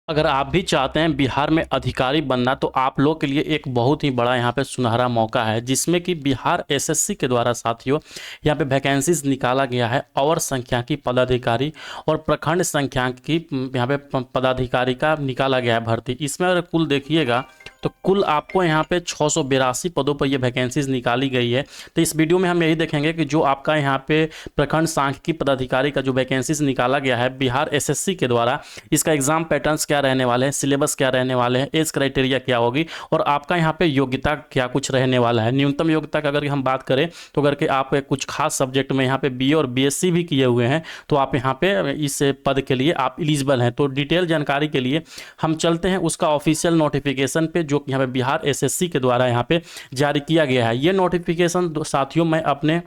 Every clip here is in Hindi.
अगर आप भी चाहते हैं बिहार में अधिकारी बनना तो आप लोग के लिए एक बहुत ही बड़ा यहाँ पे सुनहरा मौका है, जिसमें कि बिहार एसएससी के द्वारा साथियों यहाँ पे वैकेंसीज निकाला गया है। और सांख्यिकी पदाधिकारी और प्रखंड सांख्यिकी यहाँ पे पदाधिकारी का निकाला गया है भर्ती। इसमें अगर कुल देखिएगा तो कुल आपको यहाँ पे 682 पदों पर ये वैकेंसीज निकाली गई है। तो इस वीडियो में हम यही देखेंगे कि जो आपका यहाँ पे प्रखंड सांख्यिकी पदाधिकारी का जो वैकेंसीज निकाला गया है बिहार एसएससी के द्वारा, इसका एग्जाम पैटर्न्स क्या रहने वाले हैं, सिलेबस क्या रहने वाले हैं, एज क्राइटेरिया क्या होगी और आपका यहाँ पे योग्यता क्या कुछ रहने वाला है। न्यूनतम योग्यता की अगर हम बात करें तो अगर के आप कुछ खास सब्जेक्ट में यहाँ पे बीए और बीएससी भी किए हुए हैं तो आप यहाँ पे इस पद के लिए आप एलिजिबल हैं। तो डिटेल जानकारी के लिए हम चलते हैं उसका ऑफिशियल नोटिफिकेशन पे, जो यहाँ पे बिहार एसएससी के द्वारा यहाँ पे जारी किया गया है। ये नोटिफिकेशन साथियों मैं अपने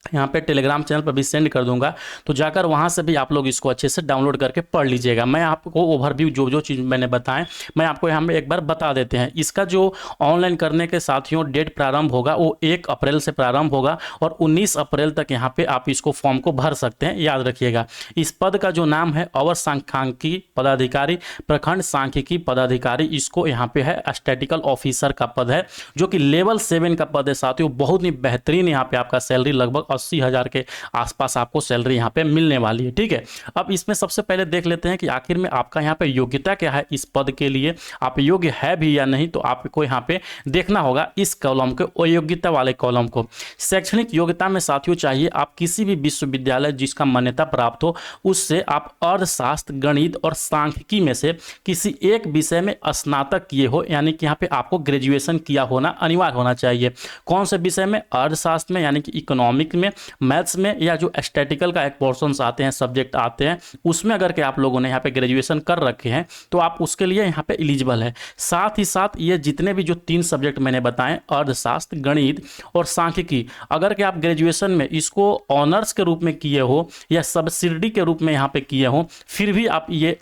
यहाँ पे टेलीग्राम चैनल पर भी सेंड कर दूंगा, तो जाकर वहाँ से भी आप लोग इसको अच्छे से डाउनलोड करके पढ़ लीजिएगा। मैं आपको ओवरव्यू जो जो चीज़ मैंने बताएं मैं आपको यहाँ पे एक बार बता देते हैं। इसका जो ऑनलाइन करने के साथियों डेट प्रारंभ होगा वो 1 अप्रैल से प्रारंभ होगा और 19 अप्रैल तक यहाँ पे आप इसको फॉर्म को भर सकते हैं। याद रखिएगा इस पद का जो नाम है अवर सांख्यिकी पदाधिकारी, प्रखंड सांख्यिकी पदाधिकारी, इसको यहाँ पे है स्टैटिकल ऑफिसर का पद है, जो कि लेवल 7 का पद है साथियों। बहुत ही बेहतरीन यहाँ पे आपका सैलरी लगभग 80,000 के आसपास आपको सैलरी यहाँ पे मिलने वाली है। ठीक है, अब इसमें सबसे पहले देख लेते हैं कि आखिर में आपका यहाँ पे योग्यता क्या है, इस पद के लिए आप योग्य है भी या नहीं। तो आपको यहाँ पे देखना होगा इस कॉलम के अयोग्यता वाले कॉलम को। शैक्षणिक योग्यता में साथियों चाहिए आप किसी भी विश्वविद्यालय जिसका मान्यता प्राप्त हो उससे आप अर्थशास्त्र, गणित और सांख्यिकी में से किसी एक विषय में स्नातक किए हो, यानी कि यहाँ पे आपको ग्रेजुएशन किया होना अनिवार्य होना चाहिए। कौन से विषय में? अर्थशास्त्र में यानी कि इकोनॉमिक में, मैथ्स में, या जो स्टैटिकल का एक पोर्शंस आते हैं, सब्जेक्ट आते हैं, उसमें अगर के आप लोगों ने यहाँ पे ग्रेजुएशन कर रखे हैं तो आप उसके लिए यहाँ पे एलिजिबल है। साथ ही साथ ये जितने भी जो 3 सब्जेक्ट मैंने बताएं, अर्थशास्त्र, गणित और सांख्यिकी, अगर के आप ग्रेजुएशन में इसको ऑनर्स के रूप में किए हो या सब्सिडी के रूप में यहाँ पे किए हो, फिर भी आप ये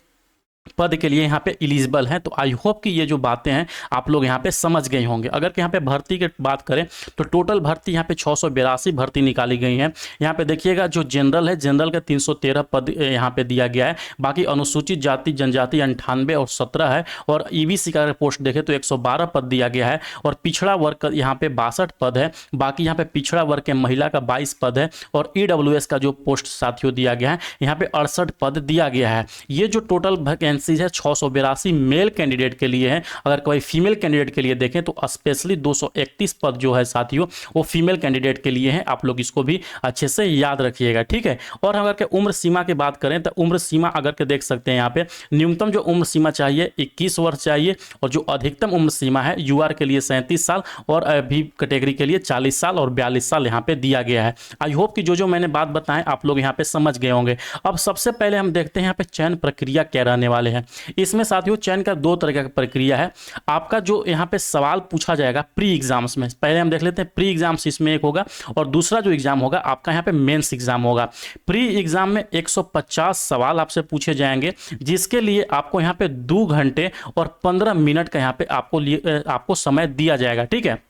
पद के लिए यहाँ पे एलिजिबल हैं। तो आई होप कि ये जो बातें हैं आप लोग यहाँ पे समझ गए होंगे। अगर कि यहाँ पे भर्ती की बात करें तो टोटल भर्ती यहाँ पे 682 भर्ती निकाली गई हैं। यहाँ पे देखिएगा जो जनरल है, जनरल के 313 पद यहाँ पे दिया गया है। बाकी अनुसूचित जाति जनजाति 98 और 17 है, और ईबीसी का पोस्ट देखें तो 112 पद दिया गया है, और पिछड़ा वर्ग का यहाँ पे 62 पद है। बाकी यहाँ पे पिछड़ा वर्ग के महिला का 22 पद है, और ईडब्ल्यूएस का जो पोस्ट साथियों दिया गया है यहाँ पे 68 पद दिया गया है। ये जो टोटल वैकेंसी है 682 मेल कैंडिडेट के लिए है। अगर कोई फीमेल कैंडिडेट के लिए देखें तो स्पेशली 231 पद जो है साथियों वो फीमेल कैंडिडेट के लिए है। आप लोग इसको भी अच्छे से याद रखिएगा। ठीक है, और अगर के उम्र सीमा की बात करें तो उम्र सीमा अगर के देख सकते हैं यहाँ पे न्यूनतम जो उम्र सीमा चाहिए 21 वर्ष चाहिए, और जो अधिकतम उम्र सीमा है यूआर के लिए 37 साल और अभी कैटेगरी के लिए 40 साल और 42 साल यहाँ पे दिया गया है। आई होप कि जो मैंने बात बताएं आप लोग यहाँ पे समझ गए होंगे। अब सबसे पहले हम देखते हैं यहाँ पे चयन प्रक्रिया क्या रहने वाले हैं। इसमें साथियों चयन का 2 तरह का प्रक्रिया है। आपका जो यहाँ पे सवाल पूछा जाएगा प्री एग्जाम्स में, पहले हम देख लेते हैं प्री एग्जाम्स, इसमें एक होगा, और दूसरा जो एग्जाम होगा आपका यहाँ पे मेंस एग्जाम होगा। प्री एग्जाम में 150 सवाल आपसे पूछे जाएंगे, जिसके लिए आपको यहाँ पे 2 घंटे और 15 मिनट का यहाँ पे आपको समय दिया जाएगा। ठीक है,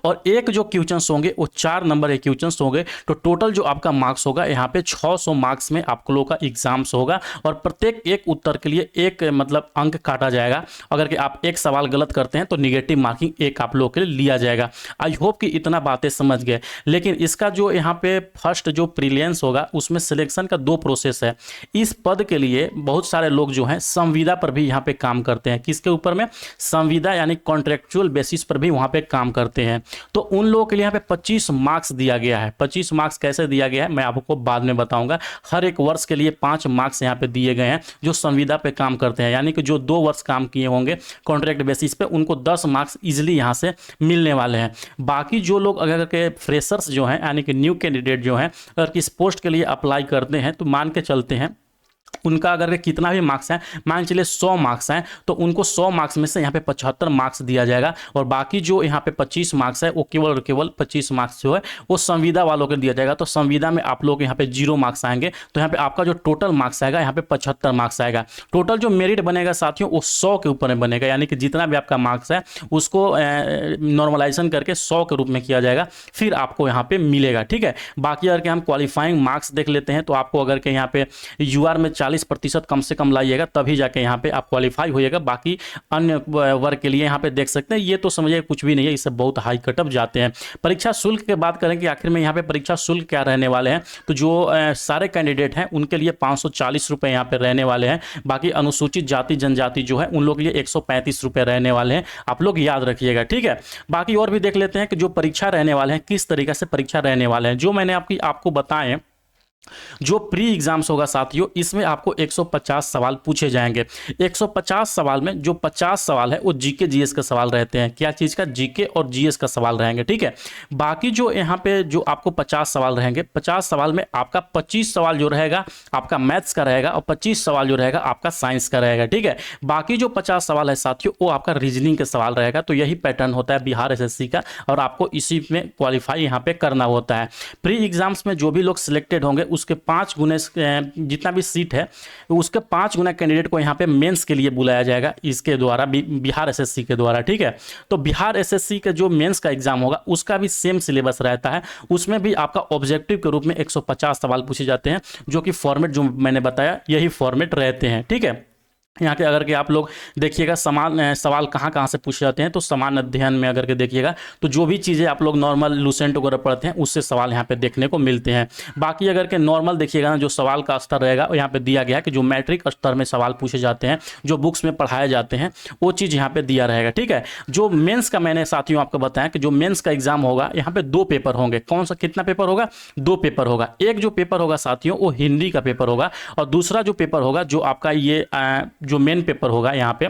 और एक जो क्वेश्चंस होंगे वो 4 नंबर के क्वेश्चंस होंगे। तो टोटल जो आपका मार्क्स होगा यहाँ पे 600 मार्क्स में आप लोगों का एग्जाम्स होगा, और प्रत्येक एक उत्तर के लिए एक मतलब अंक काटा जाएगा। अगर कि आप एक सवाल गलत करते हैं तो निगेटिव मार्किंग एक आप लोगों के लिए लिया जाएगा। आई होप कि इतना बातें समझ गए। लेकिन इसका जो यहाँ पे फर्स्ट जो प्रीलियंस होगा उसमें सिलेक्शन का 2 प्रोसेस है। इस पद के लिए बहुत सारे लोग जो हैं संविदा पर भी यहाँ पे काम करते हैं। किसके ऊपर में? संविदा यानी कॉन्ट्रेक्चुअल बेसिस पर भी वहाँ पे काम करते हैं। तो उन लोगों के लिए यहाँ पे 25 मार्क्स दिया गया है। 25 मार्क्स कैसे दिया गया है मैं आपको बाद में बताऊंगा। हर एक वर्ष के लिए 5 मार्क्स यहाँ पे दिए गए हैं जो संविदा पे काम करते हैं, यानी कि जो 2 वर्ष काम किए होंगे कॉन्ट्रैक्ट बेसिस पे उनको 10 मार्क्स इजीली यहाँ से मिलने वाले हैं। बाकी जो लोग अगर के फ्रेशर्स जो हैं यानी कि न्यू कैंडिडेट जो हैं अगर किस पोस्ट के लिए अप्लाई करते हैं तो मान के चलते हैं उनका अगर कितना भी मार्क्स है, मान चलिए 100 मार्क्स हैं, तो उनको 100 मार्क्स में से यहाँ पे 75 मार्क्स दिया जाएगा, और बाकी जो यहाँ पे 25 मार्क्स है वो केवल और केवल 25 मार्क्स जो है वो संविदा वालों को दिया जाएगा। तो संविदा में आप लोग यहाँ पे 0 मार्क्स आएंगे, तो यहाँ पे आपका जो टोटल मार्क्स आएगा यहाँ पे 75 मार्क्स आएगा। टोटल जो मेरिट बनेगा साथियों वो 100 के ऊपर में बनेगा, यानी कि जितना भी आपका मार्क्स है उसको नॉर्मलाइजेशन करके 100 के रूप में किया जाएगा, फिर आपको यहाँ पे मिलेगा। ठीक है, बाकी अगर हम क्वालिफाइंग मार्क्स देख लेते हैं तो आपको अगर के यहाँ पे यूआर में 40 40% कम से कम लाइएगा, तभी जाके यहाँ पे आप क्वालिफाई होइएगा। बाकी अन्य वर्ग के लिए यहाँ पे देख सकते हैं, ये तो समझिए कुछ भी नहीं है, इससे बहुत हाई कटअप जाते हैं। परीक्षा शुल्क की बात करें कि आखिर में यहाँ पे परीक्षा शुल्क क्या रहने वाले हैं, तो जो सारे कैंडिडेट हैं उनके लिए 540 रुपये यहाँ पे रहने वाले हैं। बाकी अनुसूचित जाति जनजाति जो है उन लोग के लिए 135 रुपये रहने वाले हैं, आप लोग याद रखिएगा, ठीक है। बाकी और भी देख लेते हैं कि जो परीक्षा रहने वाले हैं किस तरीके से परीक्षा रहने वाले हैं। जो मैंने आपको बताएं, जो प्री एग्जाम्स होगा साथियों, इसमें आपको 150 सवाल पूछे जाएंगे। 150 सवाल में जो 50 सवाल है वो जीके जीएस का सवाल रहते हैं। क्या चीज़ का? जीके और जीएस का सवाल रहेंगे, ठीक है। बाकी जो यहाँ पे जो आपको 50 सवाल रहेंगे, 50 सवाल में आपका 25 सवाल जो रहेगा आपका मैथ्स का रहेगा और 25 सवाल जो रहेगा आपका साइंस का रहेगा, ठीक है। बाकी जो 50 सवाल है साथियों वो आपका रीजनिंग के सवाल रहेगा। तो यही पैटर्न होता है बिहार एसएससी का और आपको इसी में क्वालिफाई यहाँ पे करना होता है। प्री एग्जाम्स में जो भी लोग सिलेक्टेड होंगे उसके 5 गुने जितना भी सीट है उसके 5 गुना कैंडिडेट को यहाँ पे मेंस के लिए बुलाया जाएगा, इसके द्वारा बिहार एसएससी के द्वारा, ठीक है। तो बिहार एसएससी का जो मेंस का एग्जाम होगा उसका भी सेम सिलेबस रहता है। उसमें भी आपका ऑब्जेक्टिव के रूप में 150 सवाल पूछे जाते हैं, जो कि फॉर्मेट जो मैंने बताया यही फॉर्मेट रहते हैं, ठीक है। यहाँ के अगर के आप लोग देखिएगा सवाल कहाँ से पूछे जाते हैं, तो समान अध्ययन में अगर के देखिएगा तो जो भी चीज़ें आप लोग नॉर्मल लूसेंट वगैरह पढ़ते हैं उससे सवाल यहाँ पे देखने को मिलते हैं। बाकी अगर के नॉर्मल देखिएगा ना, जो सवाल का स्तर रहेगा यहाँ पे दिया गया है कि जो मैट्रिक स्तर में सवाल पूछे जाते हैं, जो बुक्स में पढ़ाए जाते हैं वो चीज़ यहाँ पे दिया रहेगा, ठीक है। जो मेन्स का मैंने साथियों आपको बताया कि जो मेन्स का एग्जाम होगा यहाँ पे 2 पेपर होंगे। कौन सा, कितना पेपर होगा? 2 पेपर होगा। एक जो पेपर होगा साथियों वो हिंदी का पेपर होगा और दूसरा जो पेपर होगा जो आपका ये जो मेन पेपर होगा यहाँ पे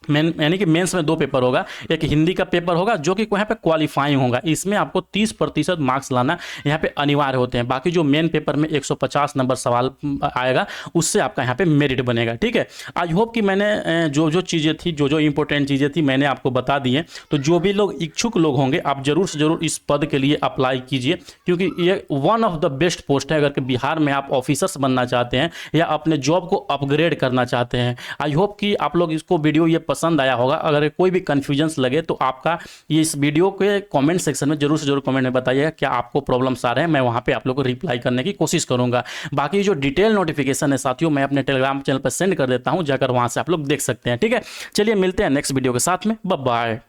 यानी कि मेंस में 2 पेपर होगा। एक हिंदी का पेपर होगा जो कि यहाँ पे क्वालिफाइंग होगा, इसमें आपको 30% मार्क्स लाना यहाँ पे अनिवार्य होते हैं। बाकी जो मेन पेपर में 150 नंबर सवाल आएगा उससे आपका यहाँ पे मेरिट बनेगा, ठीक है। आई होप कि मैंने जो चीज़ें थी, जो इंपॉर्टेंट चीज़ें थी मैंने आपको बता दी हैं। तो जो भी लोग इच्छुक लोग होंगे आप जरूर से जरूर इस पद के लिए अप्लाई कीजिए, क्योंकि ये one of the best post है। अगर कि बिहार में आप ऑफिसर्स बनना चाहते हैं या अपने जॉब को अपग्रेड करना चाहते हैं। आई होप कि आप लोग इसको वीडियो ये पसंद आया होगा। अगर कोई भी कंफ्यूजन्स लगे तो आपका ये इस वीडियो के कमेंट सेक्शन में जरूर से जरूर कमेंट में बताइएगा क्या आपको प्रॉब्लम्स आ रहे हैं। मैं वहां पे आप लोग को रिप्लाई करने की कोशिश करूंगा। बाकी जो डिटेल नोटिफिकेशन है साथियों मैं अपने टेलीग्राम चैनल पर सेंड कर देता हूं, जाकर वहां से आप लोग देख सकते हैं, ठीक है। चलिए मिलते हैं नेक्स्ट वीडियो के साथ में, बाय बाय।